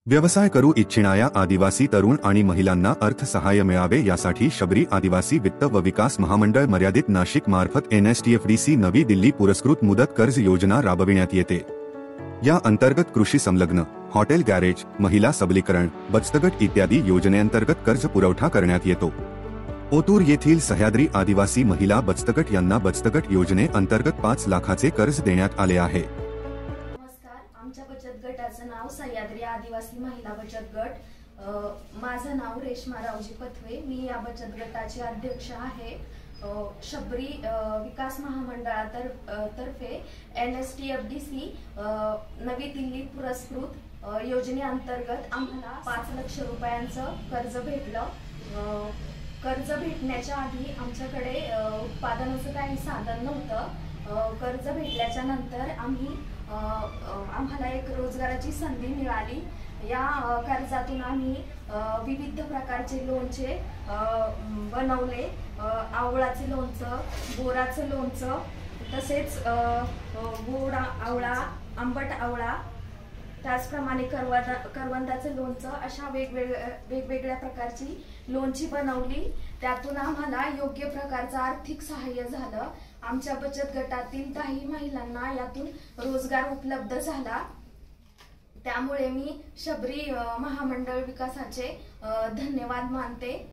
व्यवसाय करू इच्छिणाऱ्या आदिवासी तरुण आणि महिलांना अर्थसहाय्य मिळावे यासाठी शबरी आदिवासी वित्त व विकास महामंडळ मर्यादित नाशिक मार्फत NSTFDC नवी दिल्ली पुरस्कृत मुदत कर्ज योजना राबविण्यात येते। या अंतर्गत कृषी संलग्न, हॉटेल गॅरेज, महिला सबलीकरण, बचतगट इत्यादी योजनेअंतर्गत कर्ज पुरवठा करण्यात येतो। ओतूर येथील सह्याद्री आदिवासी महिला बचतगट यांना बचतगट योजनेअंतर्गत 5 लाखाचे कर्ज देण्यात आले आहे। आमच्या बचत गटाचं नाव सह्याद्री आदिवासी महिला बचत गट। माझं नाव रेश्मा रावजी पथवे। मी या बचत गटाचे अध्यक्ष आहे। शबरी विकास महामंडळातर्फे NSTFDC नवी दिल्ली पुरस्कृत योजनेअंतर्गत आम्हाला 5 लाख रुपयांचं कर्ज भेटलं। कर्ज भेटण्याच्या आधी आमच्याकडे उत्पादनाचं काही साधन नव्हतं। कर्ज भेटल्याच्या नंतर आम्हाला एक रोजगाराची संधी मिळाली। या कर्जातून आम्ही विविध प्रकारचे लोणचे बनवले। आवळाचे लोणचं, बोराचं लोणचं, तसेच गोड आवळा, आंबट आवळा, त्याचप्रमाणे करवंदाचं लोणचं, अशा वेगवेगळ्या प्रकारची लोणची बनवली। त्यातून आम्हाला योग्य प्रकारचं आर्थिक सहाय्य झालं। आमच्या बचत गटातील 10 महिलांना यातून रोजगार उपलब्ध झाला। त्यामुळे मी शबरी महामंडळ विकासाचे धन्यवाद मानते।